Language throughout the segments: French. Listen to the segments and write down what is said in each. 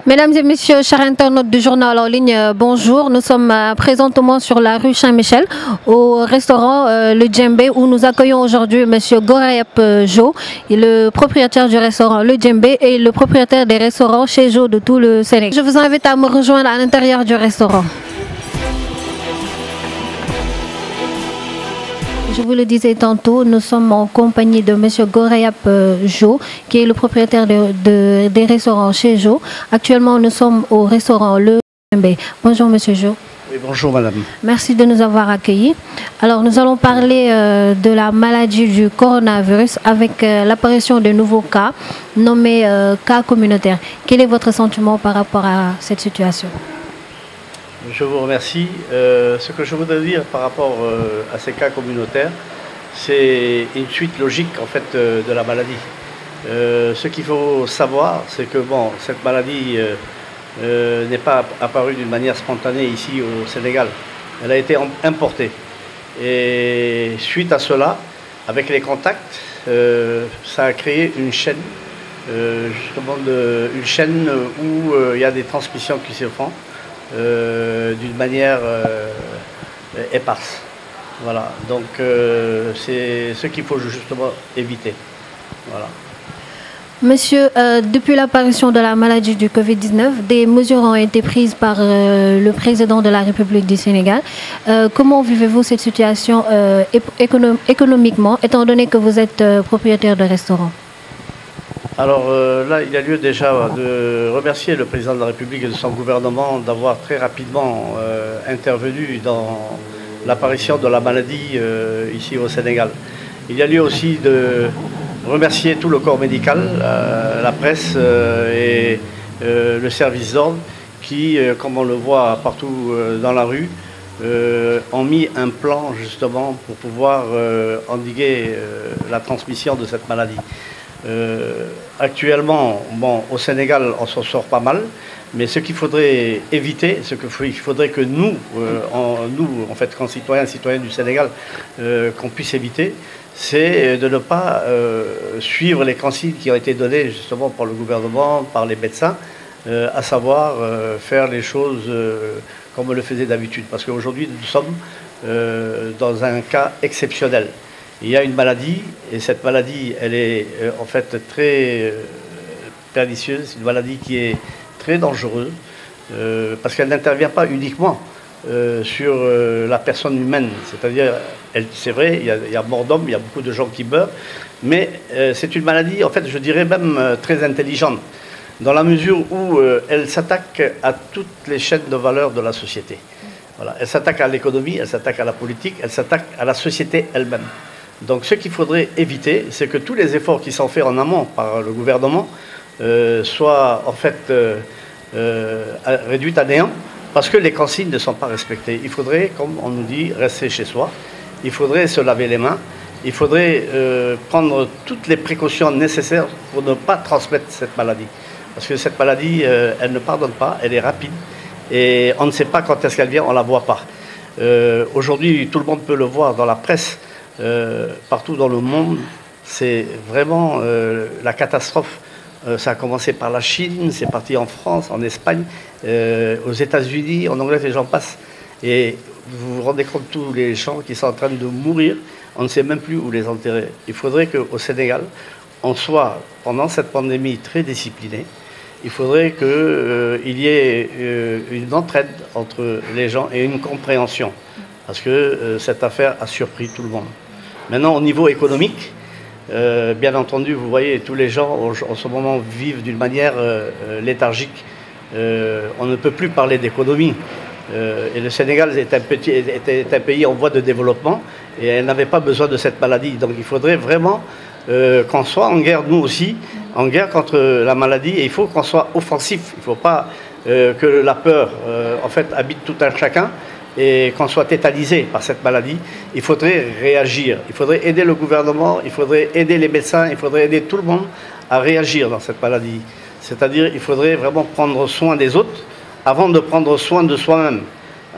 Mesdames et messieurs, chers internautes du journal en ligne, bonjour. Nous sommes présentement sur la rue Saint-Michel au restaurant Le Djembé où nous accueillons aujourd'hui M. Gorayap Jo, le propriétaire du restaurant Le Djembé et le propriétaire des restaurants chez Jo de tout le Sénégal. Je vous invite à me rejoindre à l'intérieur du restaurant. Je vous le disais tantôt, nous sommes en compagnie de M. Gorayap Jo, qui est le propriétaire des restaurants chez Jo. Actuellement, nous sommes au restaurant Le Djembé. Bonjour M. Jo. Oui, bonjour madame. Merci de nous avoir accueillis. Alors nous allons parler de la maladie du coronavirus avec l'apparition de nouveaux cas nommés cas communautaires. Quel est votre sentiment par rapport à cette situation ? Je vous remercie. Ce que je voudrais dire par rapport à ces cas communautaires, c'est une suite logique en fait de la maladie. Ce qu'il faut savoir, c'est que bon, cette maladie n'est pas apparue d'une manière spontanée ici au Sénégal. Elle a été importée. Et suite à cela, avec les contacts, ça a créé une chaîne, justement une chaîne où il y a des transmissions qui se font. D'une manière éparse. Voilà, donc c'est ce qu'il faut justement éviter. Voilà. Monsieur, depuis l'apparition de la maladie du Covid-19, des mesures ont été prises par le président de la République du Sénégal. Comment vivez-vous cette situation économiquement, étant donné que vous êtes propriétaire de restaurant ? Alors là, il y a lieu déjà de remercier le président de la République et de son gouvernement d'avoir très rapidement intervenu dans l'apparition de la maladie ici au Sénégal. Il y a lieu aussi de remercier tout le corps médical, la presse et le service d'ordre qui, comme on le voit partout dans la rue, ont mis un plan justement pour pouvoir endiguer la transmission de cette maladie. Actuellement, bon, au Sénégal, on s'en sort pas mal, mais ce qu'il faudrait éviter, il faudrait que nous, en fait, concitoyens, citoyens du Sénégal, qu'on puisse éviter, c'est de ne pas suivre les consignes qui ont été données justement par le gouvernement, par les médecins, à savoir faire les choses comme on le faisait d'habitude. Parce qu'aujourd'hui, nous sommes dans un cas exceptionnel. Il y a une maladie, et cette maladie, elle est en fait très pernicieuse, une maladie qui est très dangereuse, parce qu'elle n'intervient pas uniquement sur la personne humaine. C'est-à-dire, c'est vrai, il y a mort d'homme, il y a beaucoup de gens qui meurent, mais c'est une maladie, en fait, je dirais même très intelligente, dans la mesure où elle s'attaque à toutes les chaînes de valeur de la société. Voilà. Elle s'attaque à l'économie, elle s'attaque à la politique, elle s'attaque à la société elle-même. Donc ce qu'il faudrait éviter, c'est que tous les efforts qui sont faits en amont par le gouvernement soient en fait réduits à néant parce que les consignes ne sont pas respectées. Il faudrait, comme on nous dit, rester chez soi. Il faudrait se laver les mains. Il faudrait prendre toutes les précautions nécessaires pour ne pas transmettre cette maladie. Parce que cette maladie, elle ne pardonne pas, elle est rapide. Et on ne sait pas quand est-ce qu'elle vient, on ne la voit pas. Aujourd'hui, tout le monde peut le voir dans la presse. Partout dans le monde, c'est vraiment la catastrophe. Ça a commencé par la Chine, c'est parti en France, en Espagne, aux États-Unis, en Angleterre, les gens passent. Et vous vous rendez compte, tous les gens qui sont en train de mourir, on ne sait même plus où les enterrer. Il faudrait qu'au Sénégal, on soit, pendant cette pandémie, très discipliné. Il faudrait qu'il y ait une entraide entre les gens et une compréhension. Parce que cette affaire a surpris tout le monde. Maintenant, au niveau économique, bien entendu, vous voyez, tous les gens en ce moment vivent d'une manière léthargique. On ne peut plus parler d'économie. Et le Sénégal était un pays en voie de développement et elle n'avait pas besoin de cette maladie. Donc il faudrait vraiment qu'on soit en guerre, nous aussi, en guerre contre la maladie. Et il faut qu'on soit offensif. Il ne faut pas que la peur, en fait, habite tout un chacun. Et qu'on soit tétanisé par cette maladie, il faudrait réagir. Il faudrait aider le gouvernement, il faudrait aider les médecins, il faudrait aider tout le monde à réagir dans cette maladie. C'est-à-dire il faudrait vraiment prendre soin des autres avant de prendre soin de soi-même.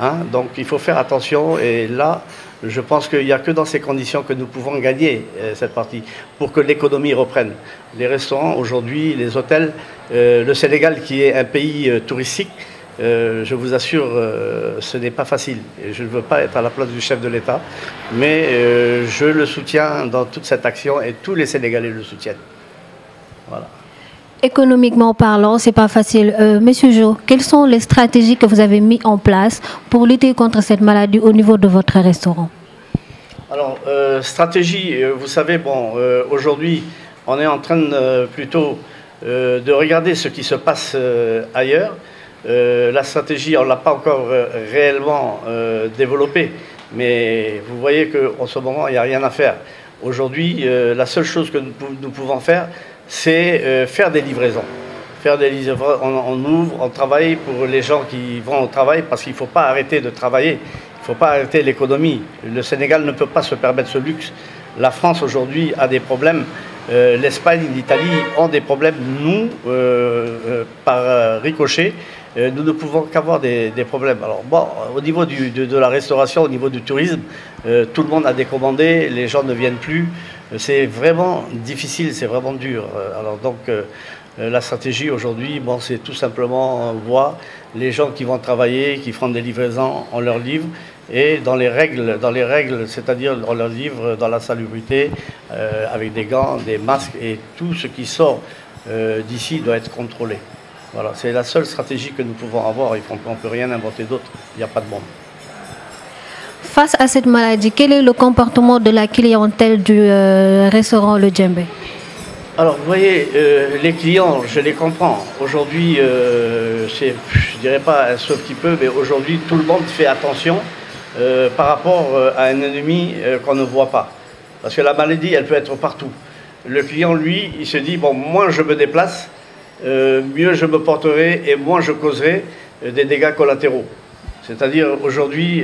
Hein? Donc il faut faire attention et là, Je pense qu'il n'y a que dans ces conditions que nous pouvons gagner cette partie, pour que l'économie reprenne. Les restaurants aujourd'hui, les hôtels, le Sénégal qui est un pays touristique, je vous assure, ce n'est pas facile. Je ne veux pas être à la place du chef de l'État, mais je le soutiens dans toute cette action et tous les Sénégalais le soutiennent. Voilà. Économiquement parlant, c'est pas facile. Monsieur Jo, quelles sont les stratégies que vous avez mises en place pour lutter contre cette maladie au niveau de votre restaurant? Alors, stratégie, vous savez, bon, aujourd'hui, on est en train plutôt de regarder ce qui se passe ailleurs. La stratégie, on ne l'a pas encore réellement développée, mais vous voyez qu'en ce moment, il n'y a rien à faire. Aujourd'hui, la seule chose que nous pouvons faire, c'est faire des livraisons. Faire des livraisons, on ouvre, on travaille pour les gens qui vont au travail, parce qu'il ne faut pas arrêter de travailler, il ne faut pas arrêter l'économie. Le Sénégal ne peut pas se permettre ce luxe. La France aujourd'hui a des problèmes, l'Espagne, l'Italie ont des problèmes. Nous, par ricochet, nous ne pouvons qu'avoir des problèmes. Alors bon, au niveau de la restauration, au niveau du tourisme, tout le monde a décommandé, les gens ne viennent plus. C'est vraiment difficile, c'est vraiment dur. Alors donc, la stratégie aujourd'hui, bon, c'est tout simplement voir les gens qui vont travailler, qui feront des livraisons, on leur livre. Et dans les règles, c'est-à-dire on leur livre dans la salubrité, avec des gants, des masques, et tout ce qui sort d'ici doit être contrôlé. Voilà, c'est la seule stratégie que nous pouvons avoir. On ne peut rien inventer d'autre, il n'y a pas de bombe. Face à cette maladie, quel est le comportement de la clientèle du restaurant Le Djembé? Alors, vous voyez, les clients, je les comprends. Aujourd'hui, je ne dirais pas un sauf qui peut, mais aujourd'hui, tout le monde fait attention par rapport à un ennemi qu'on ne voit pas. Parce que la maladie, elle peut être partout. Le client, lui, il se dit, bon, moins je me déplace, mieux je me porterai et moins je causerai des dégâts collatéraux. C'est-à-dire, aujourd'hui,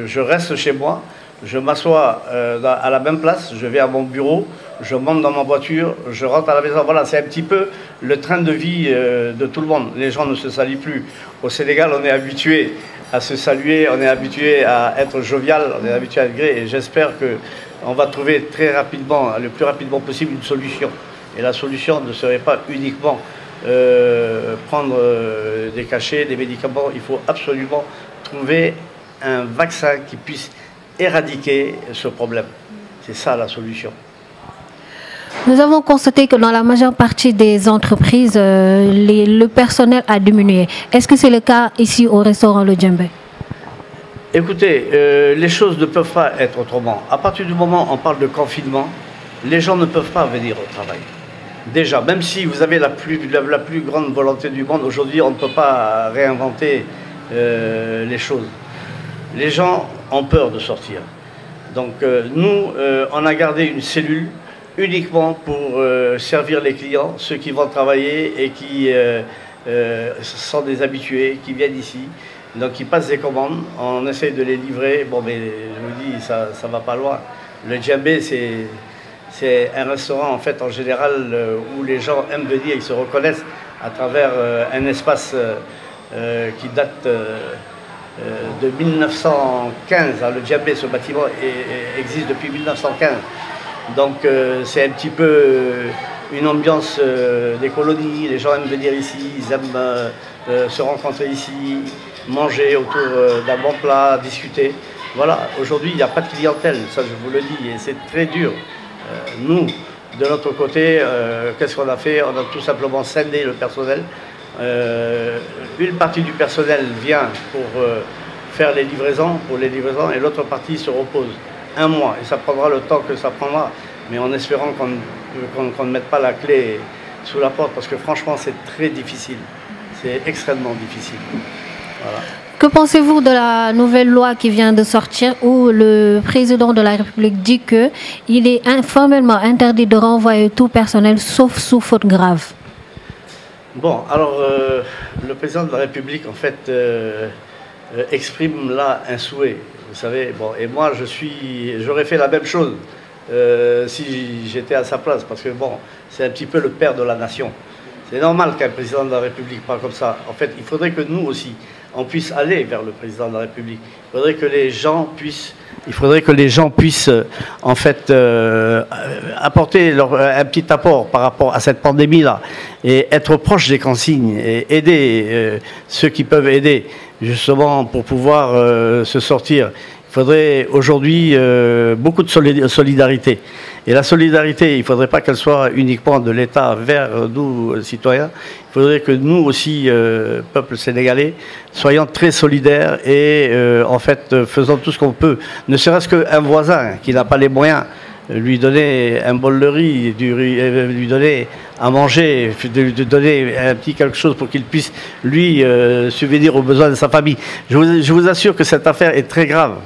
je reste chez moi, je m'assois à la même place, je vais à mon bureau, je monte dans ma voiture, je rentre à la maison. Voilà, c'est un petit peu le train de vie de tout le monde. Les gens ne se saluent plus. Au Sénégal, on est habitué à se saluer, on est habitué à être jovial, on est habitué à être gai, et j'espère qu'on va trouver très rapidement, le plus rapidement possible, une solution. Et la solution ne serait pas uniquement prendre des cachets, des médicaments. Il faut absolument trouver un vaccin qui puisse éradiquer ce problème. C'est ça la solution. Nous avons constaté que dans la majeure partie des entreprises, le personnel a diminué. Est-ce que c'est le cas ici au restaurant Le Djembé? Écoutez, les choses ne peuvent pas être autrement. À partir du moment où on parle de confinement, les gens ne peuvent pas venir au travail. Déjà, même si vous avez la plus grande volonté du monde, aujourd'hui on ne peut pas réinventer les choses. Les gens ont peur de sortir. Donc nous, on a gardé une cellule uniquement pour servir les clients, ceux qui vont travailler et qui sont des habitués, qui viennent ici. Donc ils passent des commandes, on essaye de les livrer. Bon, mais je vous dis, ça ne va pas loin. Le Djembé, c'est un restaurant en fait en général où les gens aiment venir, ils se reconnaissent à travers un espace qui date de 1915. Le Djembé, ce bâtiment existe depuis 1915. Donc c'est un petit peu une ambiance des colonies. Les gens aiment venir ici, ils aiment se rencontrer ici, manger autour d'un bon plat, discuter. Voilà, aujourd'hui il n'y a pas de clientèle, ça je vous le dis, et c'est très dur. Nous, de notre côté, qu'est-ce qu'on a fait? On a tout simplement scindé le personnel. Une partie du personnel vient pour faire les livraisons, et l'autre partie se repose un mois. Et ça prendra le temps que ça prendra, mais en espérant qu'on ne mette pas la clé sous la porte, parce que franchement c'est très difficile. C'est extrêmement difficile. Voilà. Que pensez-vous de la nouvelle loi qui vient de sortir où le président de la République dit qu'il est formellement interdit de renvoyer tout personnel sauf sous faute grave? Bon, alors le président de la République en fait exprime là un souhait, vous savez. Bon, et moi j'aurais fait la même chose si j'étais à sa place, parce que bon, c'est un petit peu le père de la nation. C'est normal qu'un président de la République parle comme ça. En fait, il faudrait que nous aussi, on puisse aller vers le président de la République. Il faudrait que les gens puissent en fait apporter un petit apport par rapport à cette pandémie-là et être proche des consignes et aider ceux qui peuvent aider justement pour pouvoir se sortir. Il faudrait aujourd'hui beaucoup de solidarité. Et la solidarité, il ne faudrait pas qu'elle soit uniquement de l'État vers nous, citoyens. Il faudrait que nous aussi, peuple sénégalais, soyons très solidaires et en fait faisons tout ce qu'on peut. Ne serait-ce qu'un voisin qui n'a pas les moyens, lui donner un bol de riz, lui donner à manger, lui donner un petit quelque chose pour qu'il puisse, lui, subvenir aux besoins de sa famille. Je vous assure que cette affaire est très grave.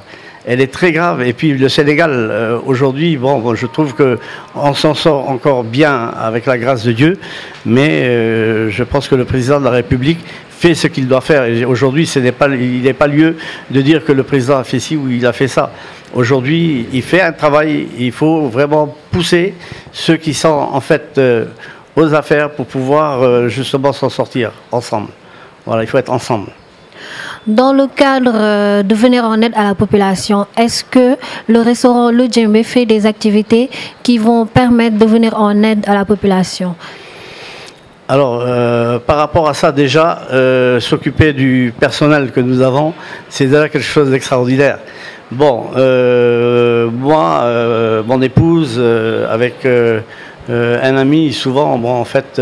Elle est très grave. Et puis le Sénégal, aujourd'hui, bon, je trouve qu'on s'en sort encore bien avec la grâce de Dieu. Mais je pense que le président de la République fait ce qu'il doit faire. Et aujourd'hui, il n'est pas lieu de dire que le président a fait ci ou il a fait ça. Aujourd'hui, il fait un travail. Il faut vraiment pousser ceux qui sont en fait aux affaires pour pouvoir justement s'en sortir ensemble. Voilà, il faut être ensemble. Dans le cadre de venir en aide à la population, est-ce que le restaurant Le Djembé fait des activités qui vont permettre de venir en aide à la population? Alors, par rapport à ça, déjà, s'occuper du personnel que nous avons, c'est déjà quelque chose d'extraordinaire. Bon, moi, mon épouse, avec un ami, souvent, bon, en fait,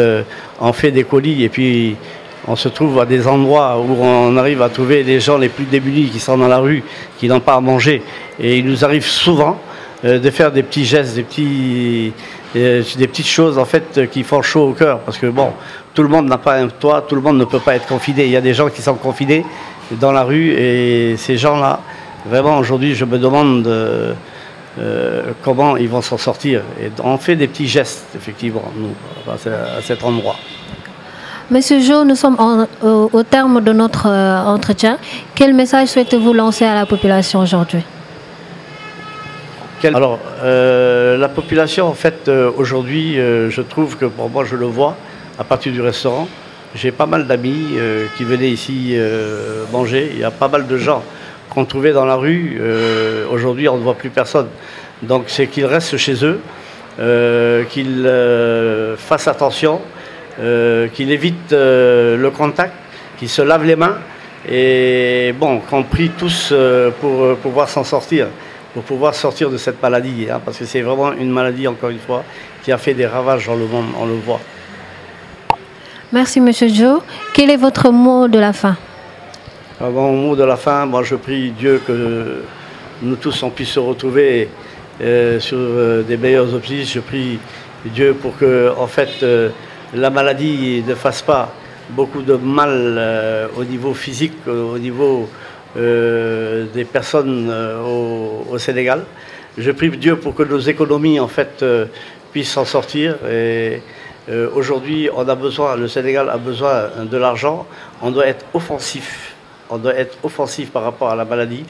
on fait des colis et puis on se trouve à des endroits où on arrive à trouver les gens les plus démunis qui sont dans la rue, qui n'ont pas à manger. Et il nous arrive souvent de faire des petits gestes, des petites choses en fait qui font chaud au cœur. Parce que bon, tout le monde n'a pas un toit, tout le monde ne peut pas être confiné. Il y a des gens qui sont confinés dans la rue et ces gens-là, vraiment aujourd'hui, je me demande comment ils vont s'en sortir. Et on fait des petits gestes, effectivement, nous, à cet endroit. Monsieur Jo, nous sommes au terme de notre entretien. Quel message souhaitez-vous lancer à la population aujourd'hui? Alors, la population, en fait, aujourd'hui, je trouve que, pour moi, je le vois, à partir du restaurant, j'ai pas mal d'amis qui venaient ici manger. Il y a pas mal de gens qu'on trouvait dans la rue. Aujourd'hui, on ne voit plus personne. Donc, c'est qu'ils restent chez eux, qu'ils fassent attention, qu'il évite le contact, qu'il se lave les mains et bon, qu'on prie tous pour pouvoir s'en sortir, pour pouvoir sortir de cette maladie, hein, parce que c'est vraiment une maladie, encore une fois, qui a fait des ravages dans le monde, on le voit. Merci Monsieur Jo. Quel est votre mot de la fin? Mon mot de la fin, moi je prie Dieu que nous tous on puisse se retrouver sur des meilleures optiques. Je prie Dieu pour que, en fait, la maladie ne fasse pas beaucoup de mal au niveau physique, au niveau des personnes au Sénégal. Je prie Dieu pour que nos économies en fait puissent s'en sortir. Et aujourd'hui, on a besoin, le Sénégal a besoin de l'argent. On doit être offensif. On doit être offensif par rapport à la maladie.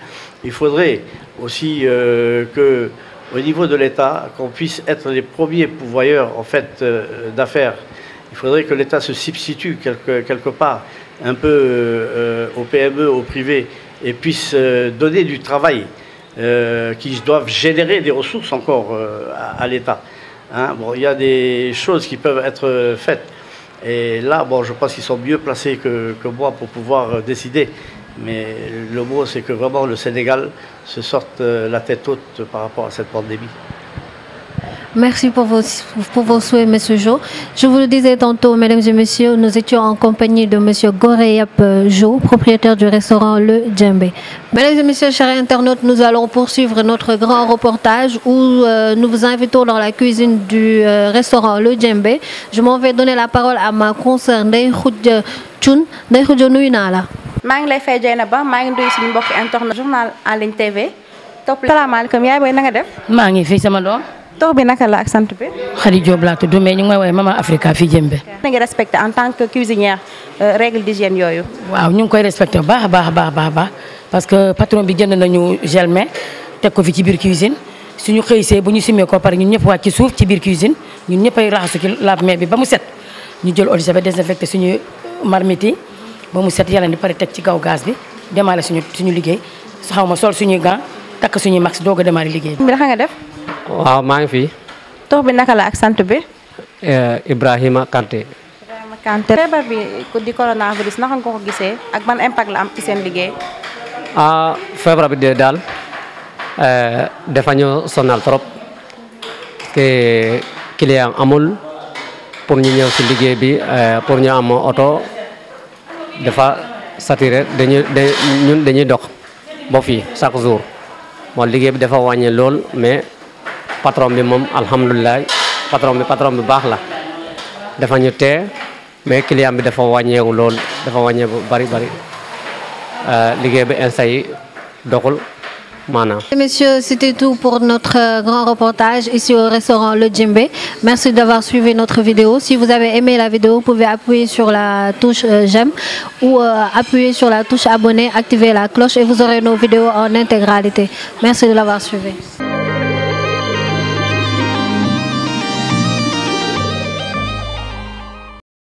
Il faudrait aussi que, au niveau de l'État, qu'on puisse être les premiers pourvoyeurs en fait d'affaires. Il faudrait que l'État se substitue quelque part un peu aux PME, au privé, et puisse donner du travail qui doivent générer des ressources encore à l'État. Hein, bon, il y a des choses qui peuvent être faites. Et là, bon, je pense qu'ils sont mieux placés que moi pour pouvoir décider. Mais le mot, c'est que vraiment le Sénégal se sorte la tête haute par rapport à cette pandémie. Merci pour vos souhaits, Monsieur Jo. Je vous le disais tantôt, mesdames et messieurs, nous étions en compagnie de Monsieur Goreyap Jo, propriétaire du restaurant Le Djembé. Mesdames et messieurs, chers internautes, nous allons poursuivre notre grand reportage où nous vous invitons dans la cuisine du restaurant Le Djembé. Je m'en vais donner la parole à ma consoeur Ndeye Khoudia Thioune. Ndeye Khoudia, nuyu naa la. maa ngi lay fay Dieynaba maa ngi nuyu suñu mbokki internet journal en ligne TV. Salaamaaleykum yaay booy na nga def. maa ngi fi sama doom. Tour bi naka la ak sant bi. Khady Diop laa tudd mais ñu ngi may woowee Maman Africa fii Djembé. na nga respecté en tant que cuisinière règle d'hygiène yooyu. waaw ñu ngi koy respecté bu baax a baax parce que patron bi jënd nañu gel main teg ko fi ci biir cuisine suñu xëysee bu ñu simee ko pare ñun ñëpp wàcc ci suuf ci biir cuisine ñun ñëpp ay raxasu ci lave-main bi ba mu set ñu jël eau de javel désinfecté suñu marmite yi ba mu set yàlla ni pare teg ci kaw gaz bi démarré suñu liggéey xaw ma sol suñuy gants takk suñuy max doog a démarré liggéey bi. naka nga def. waaw maa ngi fi. tur bi naka la ak sant bi. Ibrahima Kanté. Ibrahima Kanté. feebar bi di coronavirus naka nga ko gisee ak ban impact la am ci seen liggéey. feebar bi de daal dafa ñu sonal trop que client amul pour ñu ñëw ci liggéey bi pour ñu am oto dafa saturé ñun dañuy dox ba fii chaque jour bon liggéey bi dafa wàññi lool mais patron bi moom alhamdulilah patron bi baax la dafa ñu tee mais client bi dafa wàññeeku lool dafa wàññeeku bari liggéey bi instant yi doxul maanaam. Messieurs, c'était tout pour notre grand reportage ici au restaurant Le Djembé. Merci d'avoir suivi notre vidéo. Si vous avez aimé la vidéo, vous pouvez appuyer sur la touche j'aime ou appuyer sur la touche abonner, activer la cloche et vous aurez nos vidéos en intégralité. Merci de l'avoir suivi.